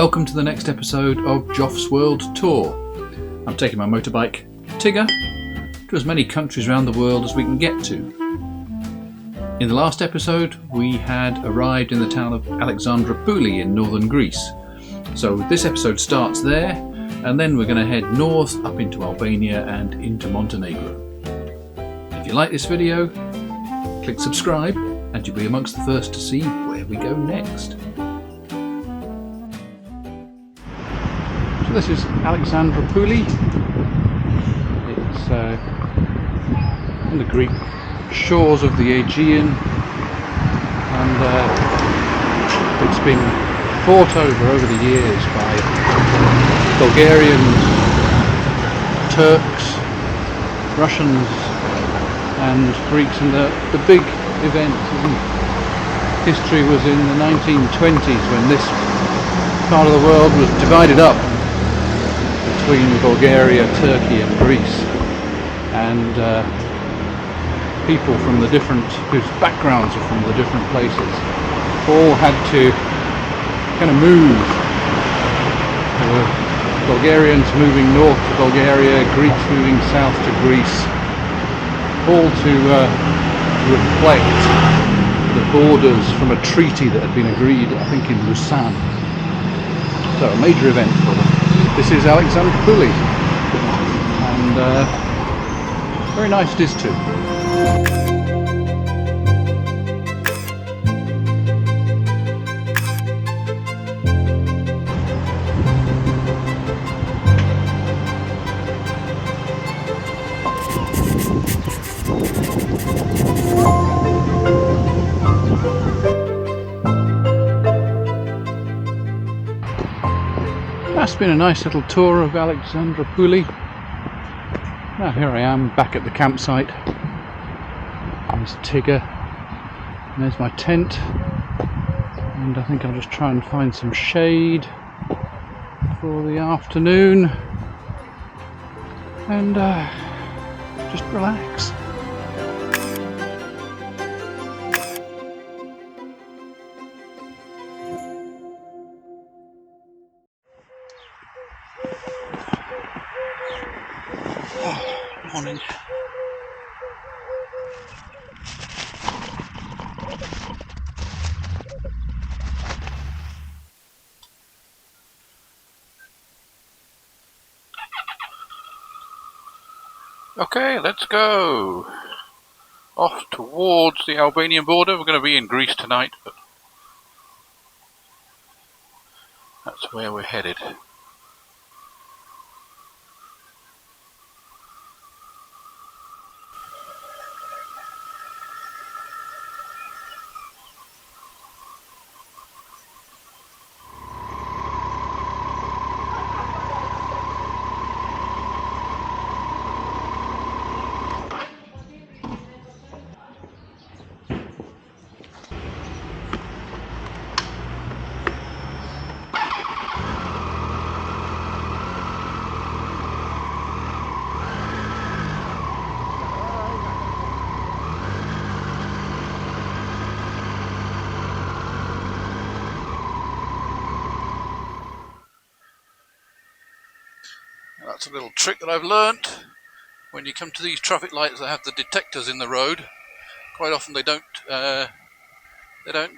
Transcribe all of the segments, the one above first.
Welcome to the next episode of Joff's World Tour. I'm taking my motorbike, Tigger, to as many countries around the world as we can get to. In the last episode, we had arrived in the town of Alexandroupoli in northern Greece. So this episode starts there, and then we're going to head north up into Albania and into Montenegro. If you like this video, click subscribe and you'll be amongst the first to see where we go next. So this is Alexandroupoli. It's on the Greek shores of the Aegean, and it's been fought over the years by Bulgarians, Turks, Russians and Greeks, and the big event in history was in the 1920s when this part of the world was divided up between Bulgaria, Turkey and Greece, and people from the different, whose backgrounds are from the different places, all had to kind of move. There were Bulgarians moving north to Bulgaria, Greeks moving south to Greece, all to reflect the borders from a treaty that had been agreed, I think, in Lausanne. So a major event for them. This is Alexandroupoli, and very nice it is too. That's been a nice little tour of Alexandroupoli. Now here I am back at the campsite. There's Tigger, and there's my tent, and I think I'll just try and find some shade for the afternoon and just relax. Morning. Okay, let's go off towards the Albanian border. We're going to be in Greece tonight, but that's where we're headed. That's a little trick that I've learnt. When you come to these traffic lights that have the detectors in the road, quite often they don't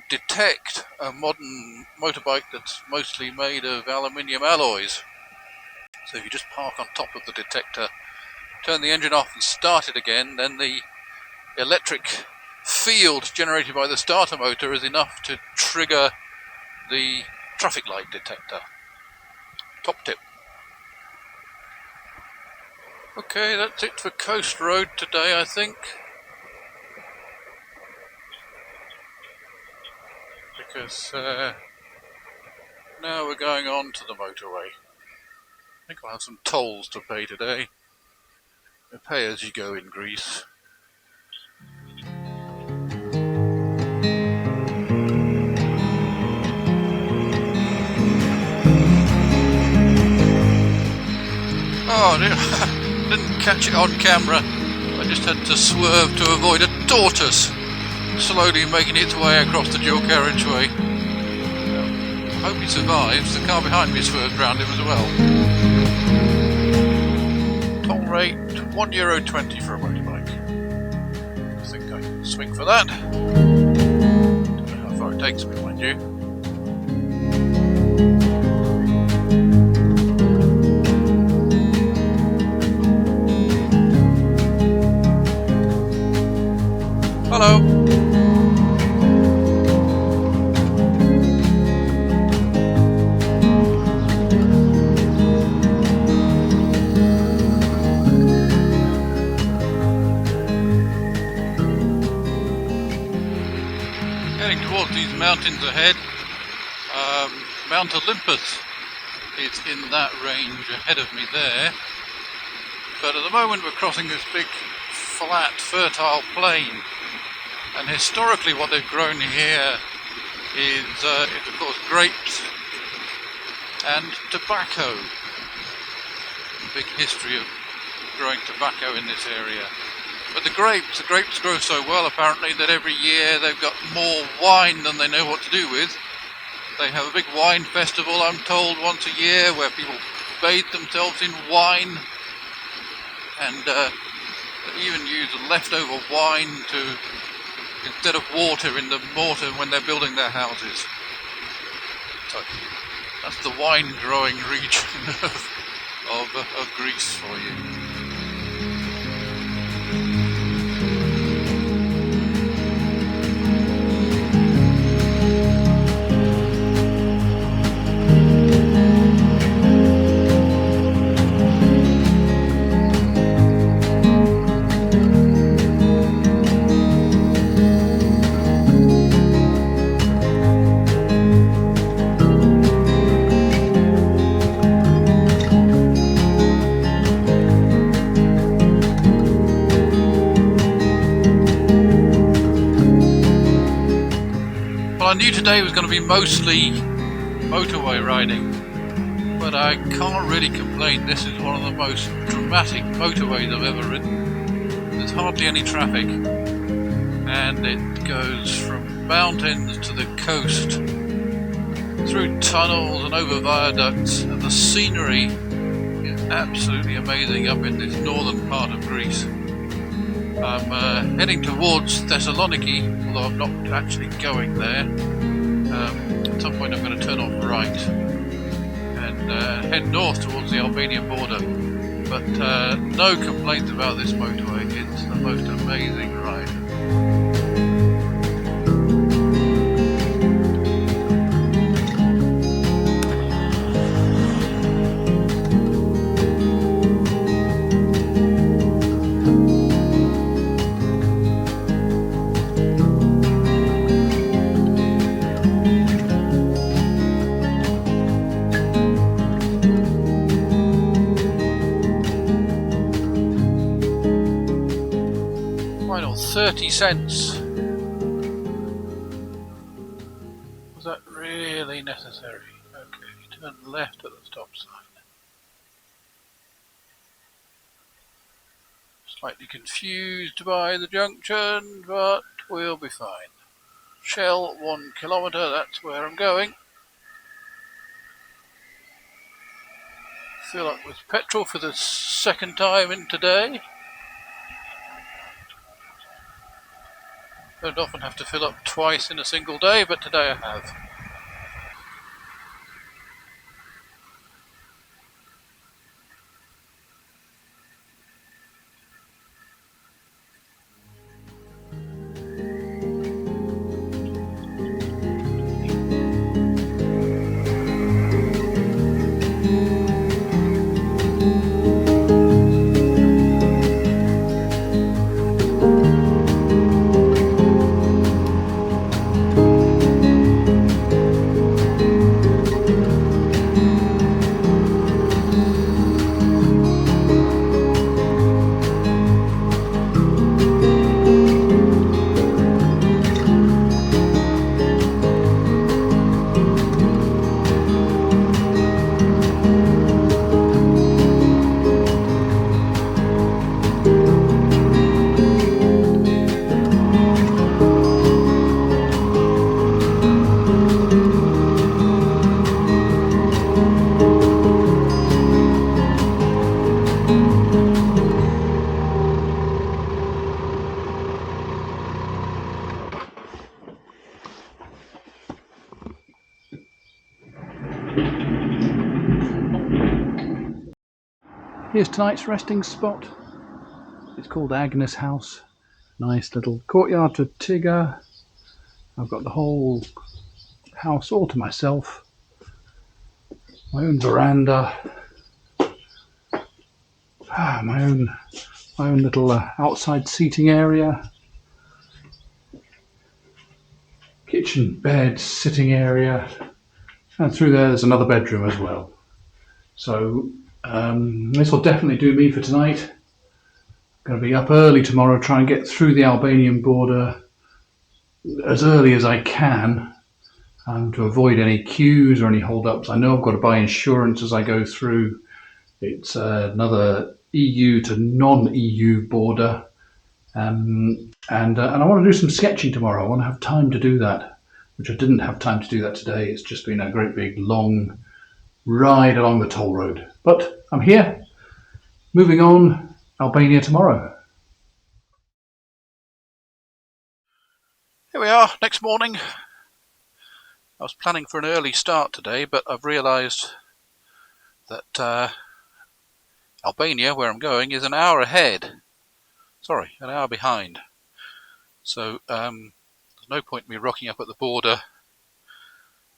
detect a modern motorbike that's mostly made of aluminium alloys. So if you just park on top of the detector, turn the engine off and start it again, then the electric field generated by the starter motor is enough to trigger the traffic light detector. Top tip. Okay, that's it for Coast Road today, I think. Because now we're going on to the motorway. I think I'll have some tolls to pay today. You pay as you go in Greece. Oh dear. Didn't catch it on camera. I just had to swerve to avoid a tortoise slowly making its way across the dual carriageway. Hope he survives. The car behind me is first round him as well. Toll rate €1.20 for a motorbike. I think I can swing for that. Don't know how far it takes me, mind you. Hello. Heading towards these mountains ahead. Mount Olympus is in that range ahead of me there. But at the moment we're crossing this big, flat, fertile plain. And historically what they've grown here is of course grapes and tobacco. A big history of growing tobacco in this area. But the grapes grow so well apparently that every year they've got more wine than they know what to do with. They have a big wine festival, I'm told, once a year where people bathe themselves in wine, and they even use leftover wine instead of water in the mortar when they're building their houses. So that's the wine growing region of Greece for you. I knew today was going to be mostly motorway riding, but I can't really complain. This is one of the most dramatic motorways I've ever ridden. There's hardly any traffic, and it goes from mountains to the coast, through tunnels and over viaducts, and the scenery is absolutely amazing up in this northern part of Greece. I'm heading towards Thessaloniki, although I'm not actually going there. At some point I'm going to turn off right and head north towards the Albanian border. But no complaints about this motorway, it's the most amazing ride. Final 30 cents. Was that really necessary? Okay, turn left at the stop sign. Slightly confused by the junction, but we'll be fine. Shell 1 kilometre, that's where I'm going. Fill up with petrol for the second time in today. Don't often have to fill up twice in a single day, but today I have. Here's tonight's resting spot. It's called Agnes House. Nice little courtyard to Tigger. I've got the whole house all to myself. My own veranda. My own little outside seating area. Kitchen, bed, sitting area. And through there's another bedroom as well. So this will definitely do me for tonight. I'm going to be up early tomorrow, try and get through the Albanian border as early as I can to avoid any queues or any hold-ups. I know I've got to buy insurance as I go through. It's another EU to non-EU border. And I want to do some sketching tomorrow. I want to have time to do that, which I didn't have time to do that today. It's just been a great big long ride along the toll road. But I'm here. Moving on. Albania tomorrow. Here we are, next morning. I was planning for an early start today, but I've realised that Albania, where I'm going, is an hour ahead. Sorry, an hour behind. So there's no point in me rocking up at the border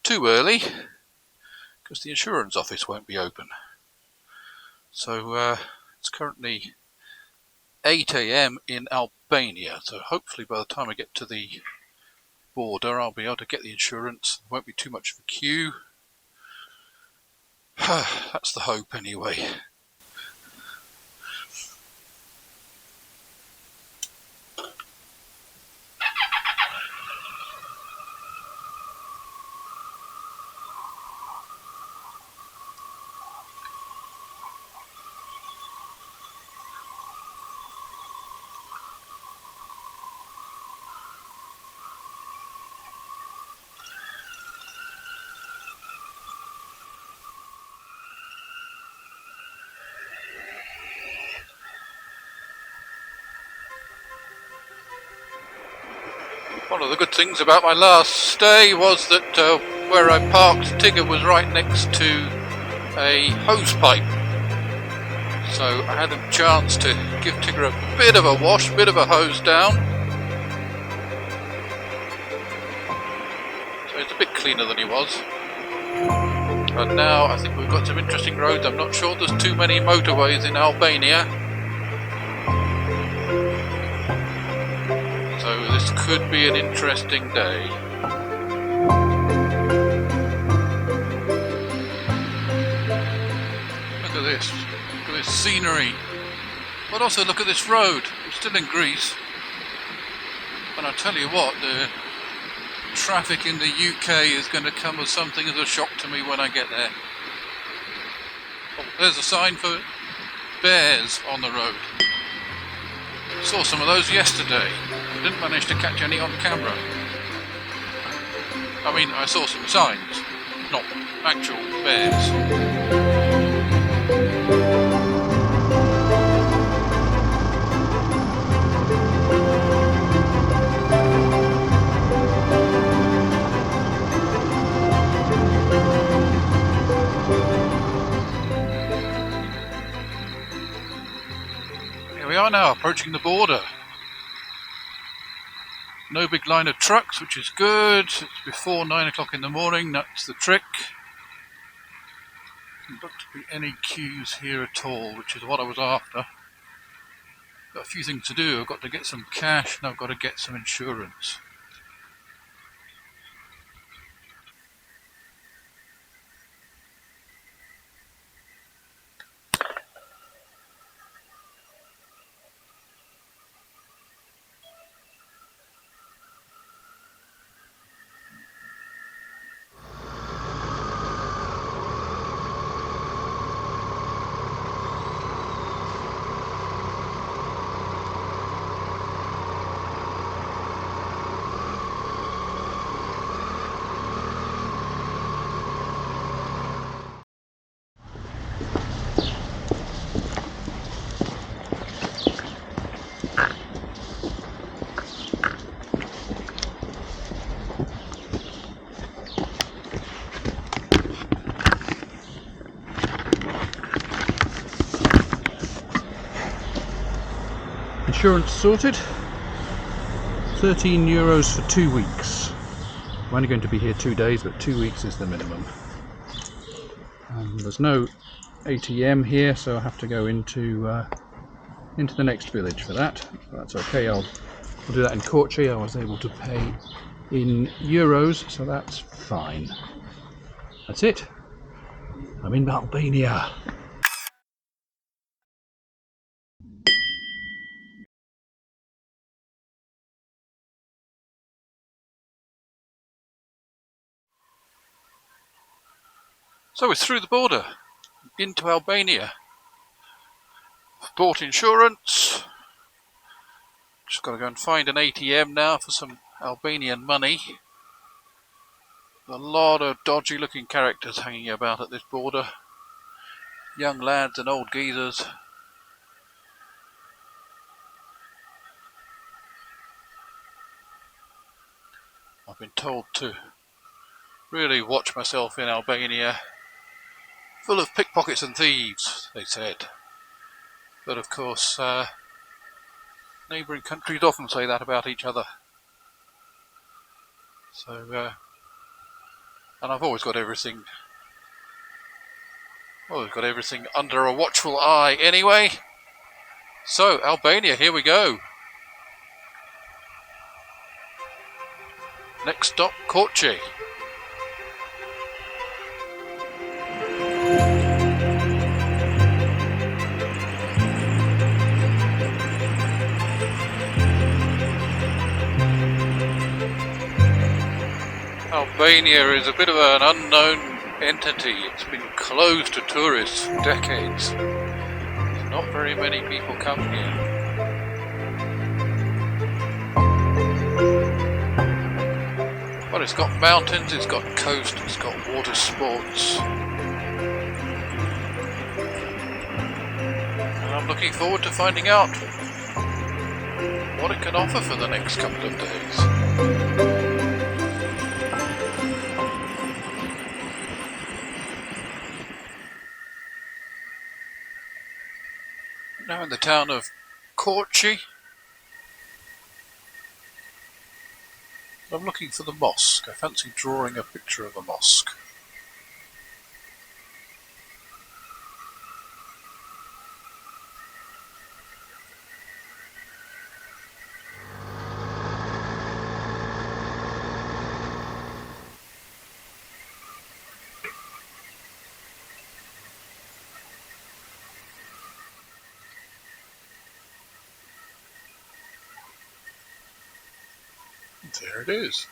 too early, because the insurance office won't be open. So it's currently 8 AM in Albania, so hopefully by the time I get to the border I'll be able to get the insurance. There won't be too much of a queue. That's the hope anyway. One of the good things about my last stay was that where I parked, Tigger was right next to a hose pipe. So I had a chance to give Tigger a bit of a wash, a bit of a hose down. So it's a bit cleaner than he was. And now I think we've got some interesting roads. I'm not sure there's too many motorways in Albania. So this could be an interesting day. Look at this. Look at this scenery. But also look at this road. I'm still in Greece. And I tell you what, the traffic in the UK is going to come as something as a shock to me when I get there. Oh, there's a sign for bears on the road. Saw some of those yesterday. Didn't manage to catch any on camera. I mean, I saw some signs, not actual bears. Here we are now, approaching the border. No big line of trucks, which is good. It's before 9 o'clock in the morning, that's the trick. Doesn't look to be any queues here at all, which is what I was after. Got a few things to do. I've got to get some cash and I've got to get some insurance. Insurance sorted. €13 for 2 weeks. I'm only going to be here 2 days, but 2 weeks is the minimum. There's no ATM here, so I have to go into the next village for that. But that's okay. I'll do that in Korçë. I was able to pay in euros, so that's fine. That's it. I'm in Albania. So we're through the border into Albania. Bought insurance. Just got to go and find an ATM now for some Albanian money. A lot of dodgy looking characters hanging about at this border. Young lads and old geezers. I've been told to really watch myself in Albania. Full of pickpockets and thieves, they said. But of course, neighbouring countries often say that about each other. So, and I've always got everything under a watchful eye anyway. So, Albania, here we go. Next stop, Korçë. Albania is a bit of an unknown entity. It's been closed to tourists for decades. Not very many people come here. But it's got mountains, it's got coast, it's got water sports. And I'm looking forward to finding out what it can offer for the next couple of days. Now in the town of Korçë. I'm looking for the mosque. I fancy drawing a picture of a mosque. There it is.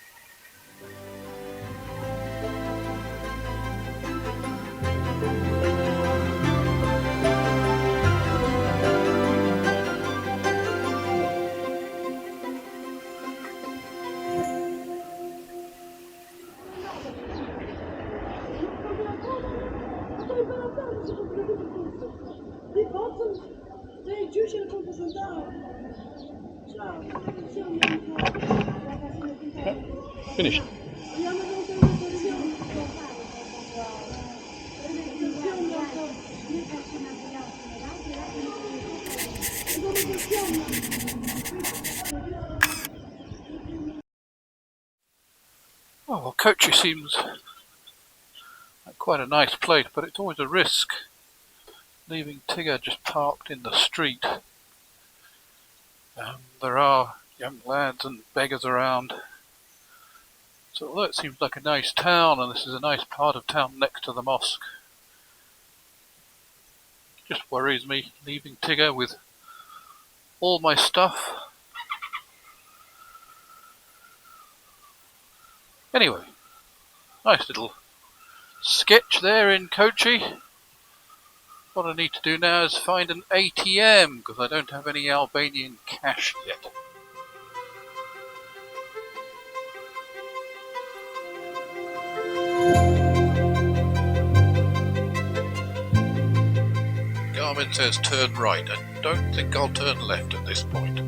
Finished. Oh, well, Korçë seems like quite a nice place, but it's always a risk leaving Tigger just parked in the street. There are young lads and beggars around. So although it seems like a nice town, and this is a nice part of town next to the mosque, it just worries me leaving Tigger with all my stuff. Anyway, nice little sketch there in Korçë. What I need to do now is find an ATM, because I don't have any Albanian cash yet. Garmin says turn right. I don't think I'll turn left at this point.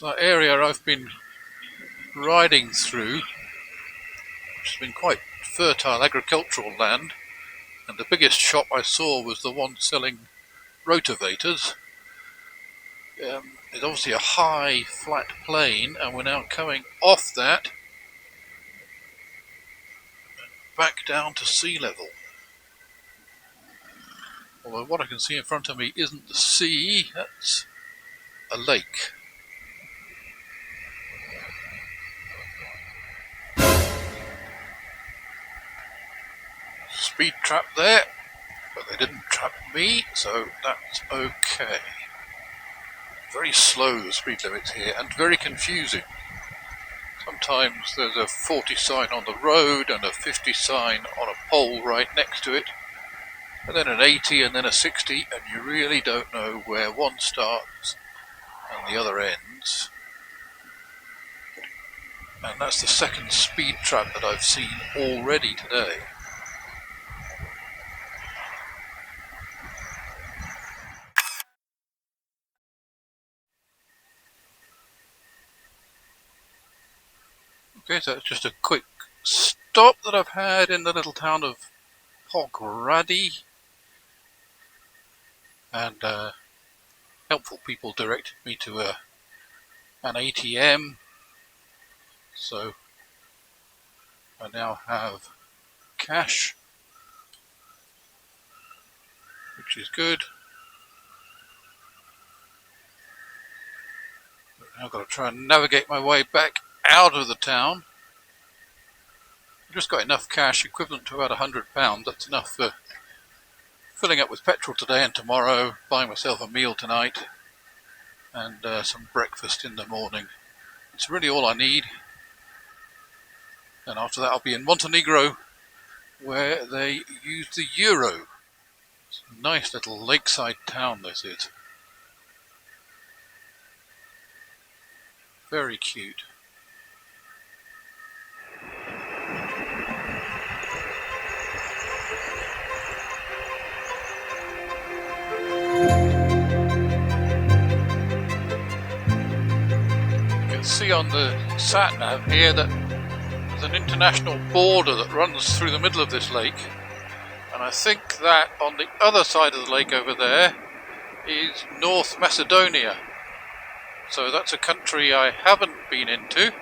So that area I've been riding through, which has been quite fertile agricultural land, and the biggest shop I saw was the one selling rotavators. It's obviously a high flat plain, and we're now coming off that back down to sea level. Although what I can see in front of me isn't the sea, that's a lake. Speed trap there, but they didn't trap me, so that's okay. Very slow, the speed limits here, and very confusing. Sometimes there's a 40 sign on the road and a 50 sign on a pole right next to it, and then an 80 and then a 60, and you really don't know where one starts and the other ends. And that's the second speed trap that I've seen already today. Okay, so it's just a quick stop that I've had in the little town of Pogrady, and helpful people directed me to an ATM, so I now have cash, which is good. But now I've got to try and navigate my way back out of the town. I've just got enough cash, equivalent to about £100. That's enough for filling up with petrol today and tomorrow, buying myself a meal tonight, and some breakfast in the morning. It's really all I need. And after that I'll be in Montenegro, where they use the euro. It's a nice little lakeside town, this is. Very cute. See on the sat nav here that there's an international border that runs through the middle of this lake, and I think that on the other side of the lake over there is North Macedonia, so that's a country I haven't been into.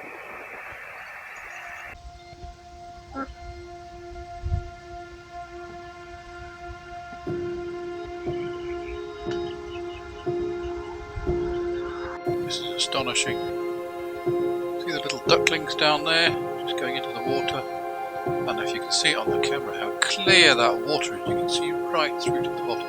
This is astonishing. See the little ducklings down there, just going into the water, and if you can see it on the camera how clear that water is, you can see right through to the bottom.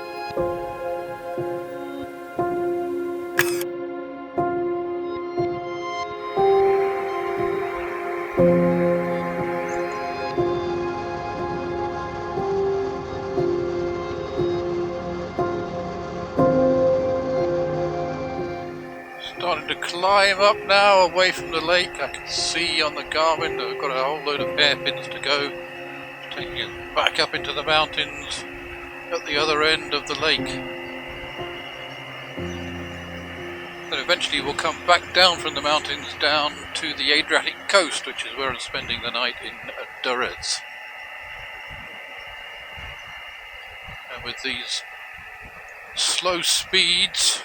Starting to climb up now away from the lake. I can see on the Garmin that we've got a whole load of hairpins to go, taking it back up into the mountains at the other end of the lake. Then eventually we'll come back down from the mountains down to the Adriatic coast, which is where I'm spending the night in Durrës. And with these slow speeds,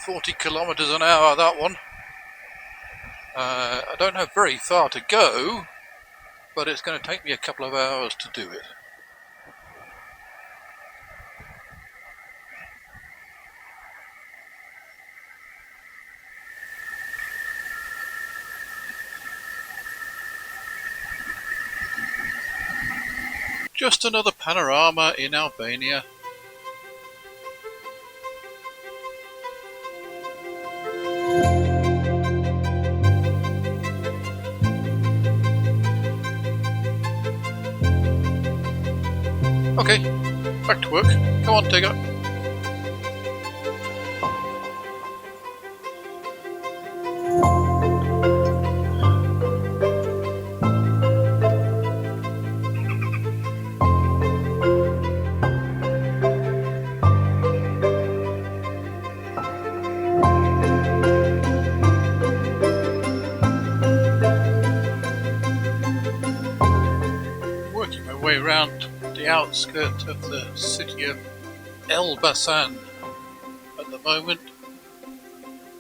40 kilometers an hour, that one. I don't have very far to go, but it's going to take me a couple of hours to do it. Just another panorama in Albania. Okay, back to work. Come on, Tigger. the outskirts of the city of Elbasan at the moment.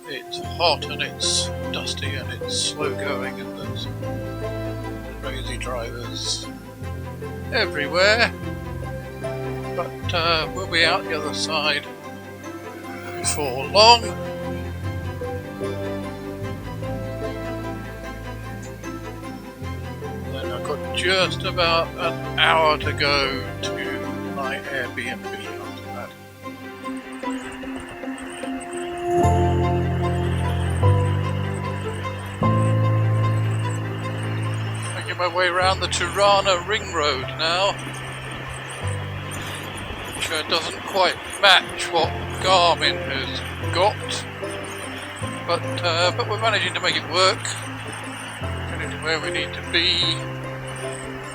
It's hot and it's dusty and it's slow going and there's crazy drivers everywhere. But we'll be out the other side before long. Then I've got just about an hour to go to my Airbnb after that. Making my way around the Tirana ring road now, which doesn't quite match what Garmin has got, but we're managing to make it work, getting to where we need to be,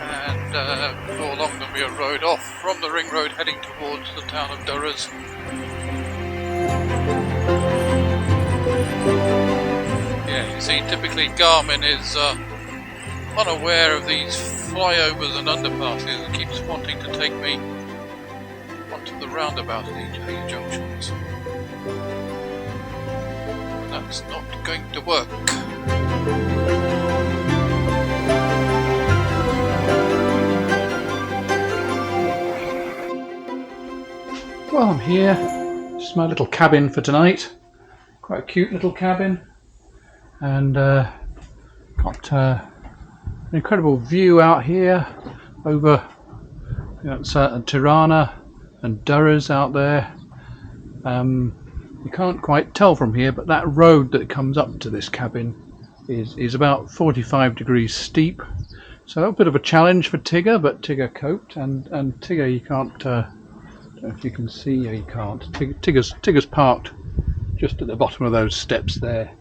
and before long there'll be a road off from the ring road heading towards the town of Durrës. Yeah, you see, typically Garmin is unaware of these flyovers and underpasses and keeps wanting to take me onto the roundabout at these junctions. That's not going to work. Well, I'm here. This is my little cabin for tonight. Quite a cute little cabin, and got an incredible view out here over Tirana and Durrës out there. You can't quite tell from here, but that road that comes up to this cabin is about 45 degrees steep, so a bit of a challenge for Tigger, but Tigger coped. And Tigger, you can't, I don't know if you can see, you can't. Tigger's parked just at the bottom of those steps there,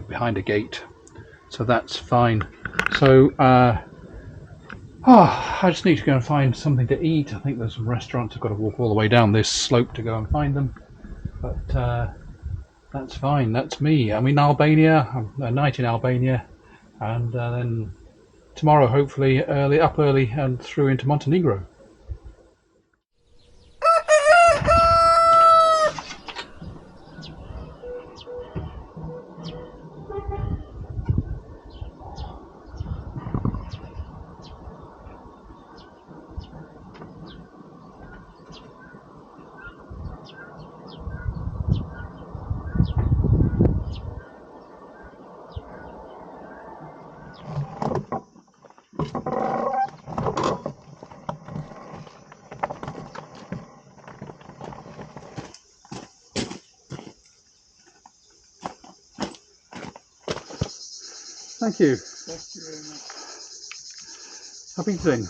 behind a gate, so that's fine. So I just need to go and find something to eat. I think there's some restaurants. I've got to walk all the way down this slope to go and find them, but that's fine. That's me. I'm in Albania, a night in Albania, and then tomorrow hopefully up early and through into Montenegro. Thank you. Thank you very much. Happy eating.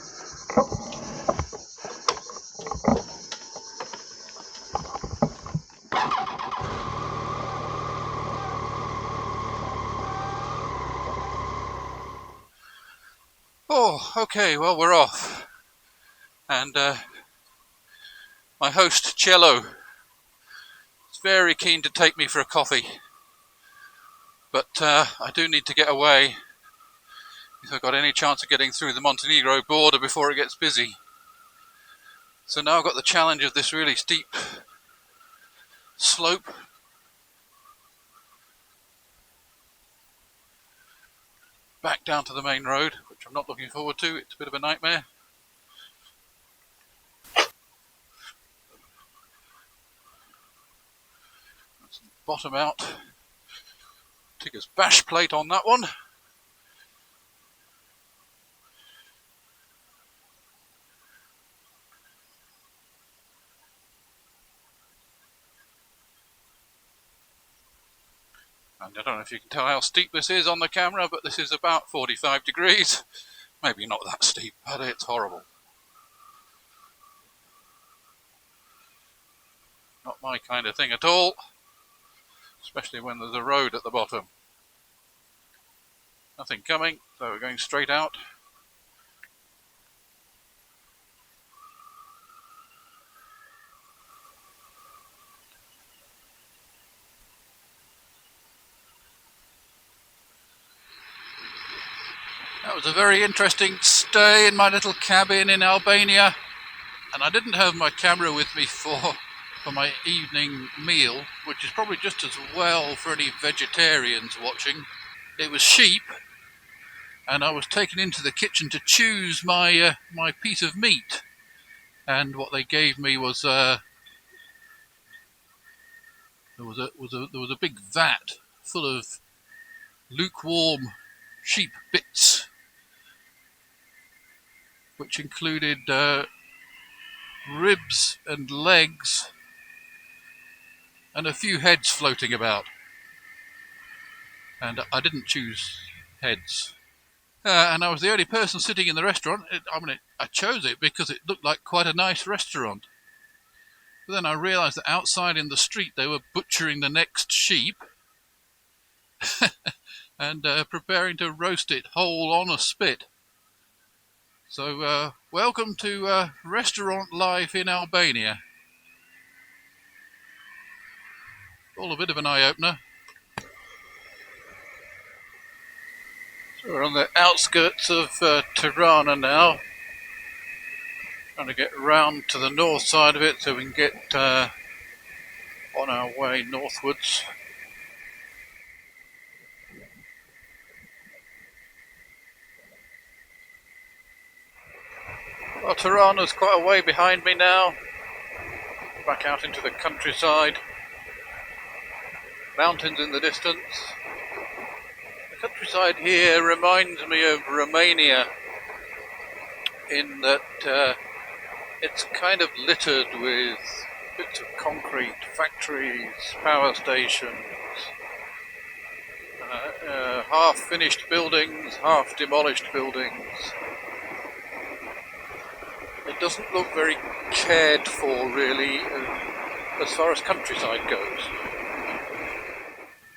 Oh, okay, well, we're off. And my host, Cello, is very keen to take me for a coffee. But I do need to get away if I've got any chance of getting through the Montenegro border before it gets busy. So now I've got the challenge of this really steep slope. Back down to the main road, which I'm not looking forward to. It's a bit of a nightmare. Let's bottom out. Tigger's bash plate on that one. And I don't know if you can tell how steep this is on the camera, but this is about 45 degrees. Maybe not that steep, but it's horrible. Not my kind of thing at all, especially when there's a road at the bottom. Nothing coming, so we're going straight out. That was a very interesting stay in my little cabin in Albania, and I didn't have my camera with me for my evening meal, which is probably just as well for any vegetarians watching. It was sheep, and I was taken into the kitchen to choose my my piece of meat, and what they gave me was there was a big vat full of lukewarm sheep bits, which included ribs and legs and a few heads floating about. And I didn't choose heads. And I was the only person sitting in the restaurant. I chose it because it looked like quite a nice restaurant. But then I realised that outside in the street they were butchering the next sheep and preparing to roast it whole on a spit. So welcome to restaurant life in Albania. All a bit of an eye-opener. So we're on the outskirts of Tirana now. Trying to get round to the north side of it so we can get on our way northwards. Well, Tirana's quite a way behind me now. Back out into the countryside. Mountains in the distance. The countryside here reminds me of Romania in that it's kind of littered with bits of concrete, factories, power stations, half-finished buildings, half-demolished buildings. It doesn't look very cared for, really, as far as countryside goes.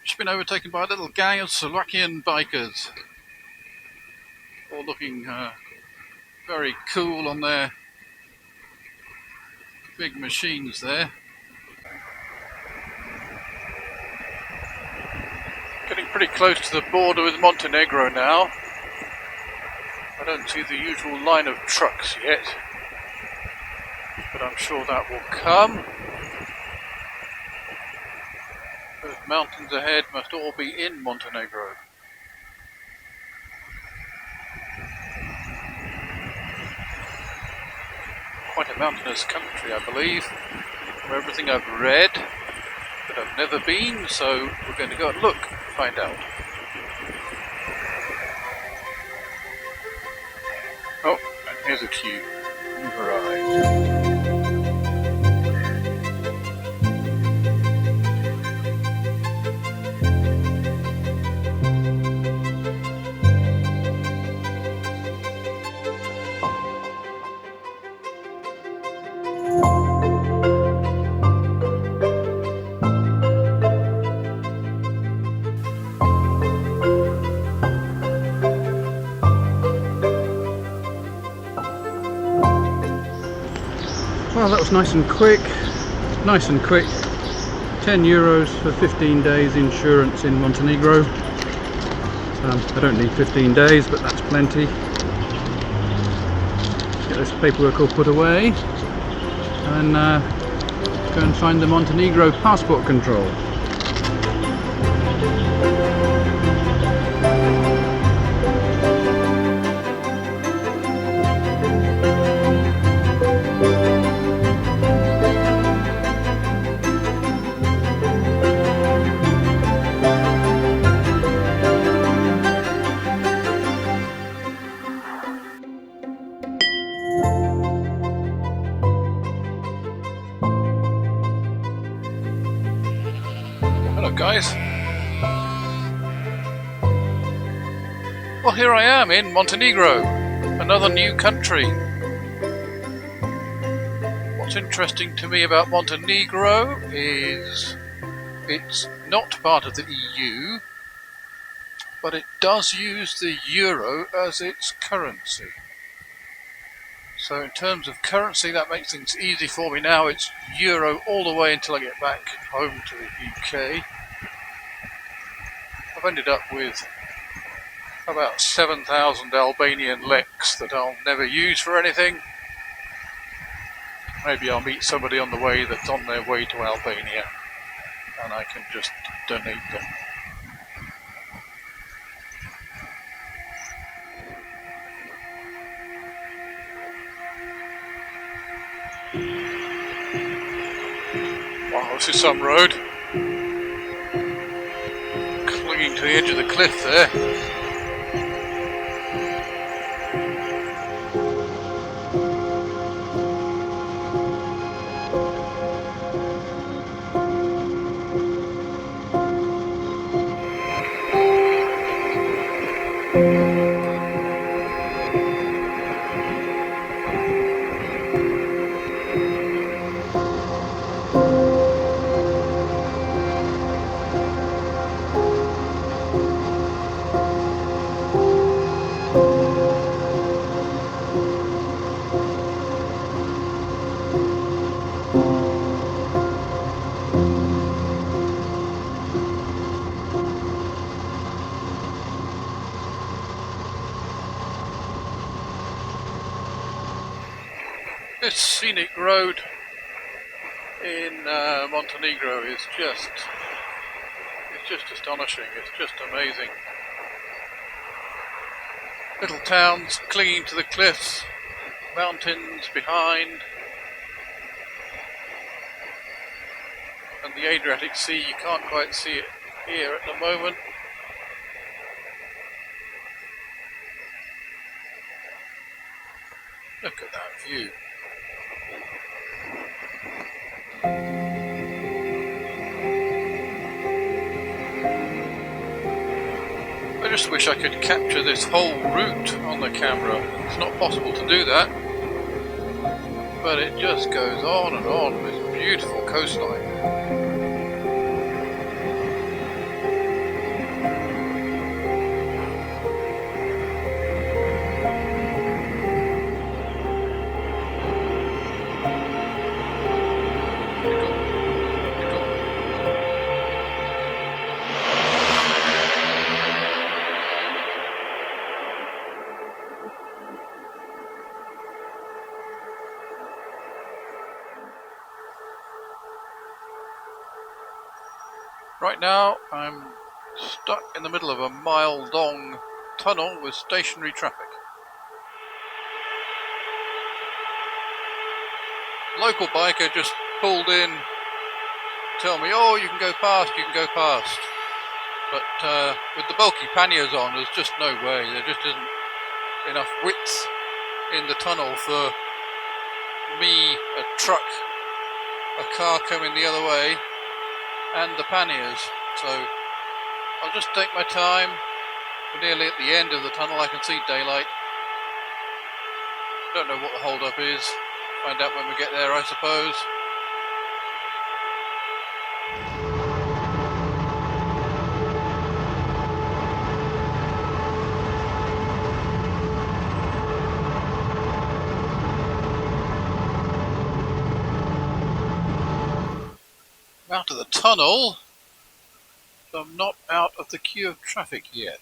Just been overtaken by a little gang of Slovakian bikers, all looking very cool on their big machines there. Getting pretty close to the border with Montenegro now. I don't see the usual line of trucks yet, but I'm sure that will come. Those mountains ahead must all be in Montenegro. Quite a mountainous country, I believe, from everything I've read, but I've never been, so we're going to go and look, find out. Oh, and here's a queue. You've arrived. Well, that was nice and quick. 10 euros for 15 days insurance in Montenegro. I don't need 15 days, but that's plenty. Get this paperwork all put away and go and find the Montenegro passport control. Hello guys. Well, here I am in Montenegro, another new country. What's interesting to me about Montenegro is it's not part of the EU, but it does use the euro as its currency. So in terms of currency, that makes things easy for me now. It's euro all the way until I get back home to the UK. I've ended up with about 7,000 Albanian leks that I'll never use for anything. Maybe I'll meet somebody on the way that's on their way to Albania and I can just donate them. Wow, this is some road. Clinging to the edge of the cliff there. This scenic road in Montenegro is just astonishing. It's just amazing. Little towns clinging to the cliffs, mountains behind, and the Adriatic Sea. You can't quite see it here at the moment. Look at that view. I just wish I could capture this whole route on the camera. It's not possible to do that, but it just goes on and on with this beautiful coastline. Right now I'm stuck in the middle of a mile-long tunnel with stationary traffic. Local biker just pulled in to tell me, oh, you can go past. But with the bulky panniers on, there's just no way. There just isn't enough width in the tunnel for me, a truck, a car coming the other way, and the panniers. So I'll just take my time. We're nearly at the end of the tunnel. I can see daylight. Don't know what the hold up is. Find out when we get there, I suppose. Out of the tunnel, but I'm not out of the queue of traffic yet.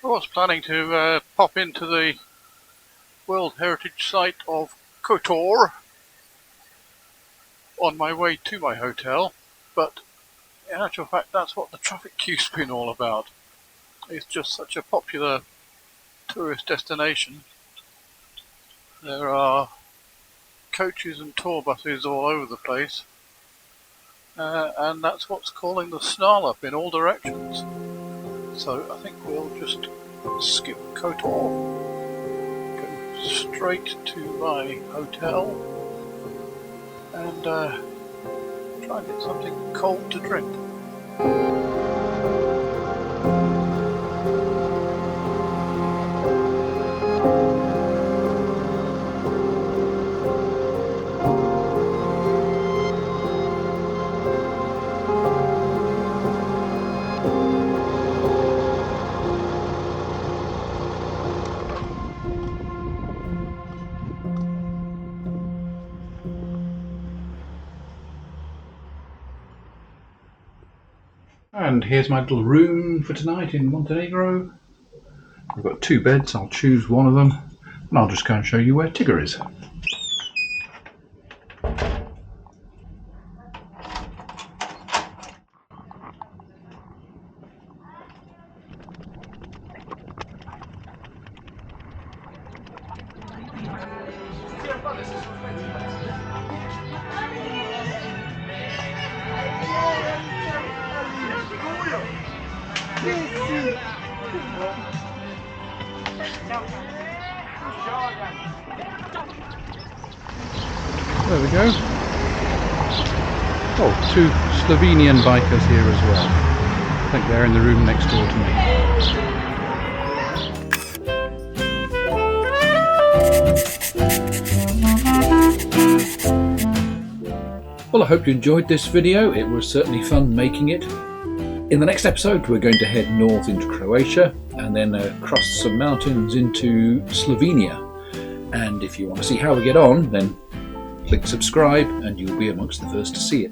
I was planning to pop into the World Heritage Site of Kotor on my way to my hotel, but in actual fact that's what the traffic queue's been all about. It's just such a popular tourist destination. There are coaches and tour buses all over the place, and that's what's calling the snarl up in all directions. So I think we'll just skip Kotor, go straight to my hotel, and try and get something cold to drink. And here's my little room for tonight in Montenegro. I've got 2 beds, I'll choose one of them, and I'll just go and show you where Tigger is. There we go. Oh, 2 Slovenian bikers here as well. I think they're in the room next door to me. Well, I hope you enjoyed this video. It was certainly fun making it. In the next episode, we're going to head north into Croatia and then across some mountains into Slovenia. And if you want to see how we get on, then click subscribe and you'll be amongst the first to see it.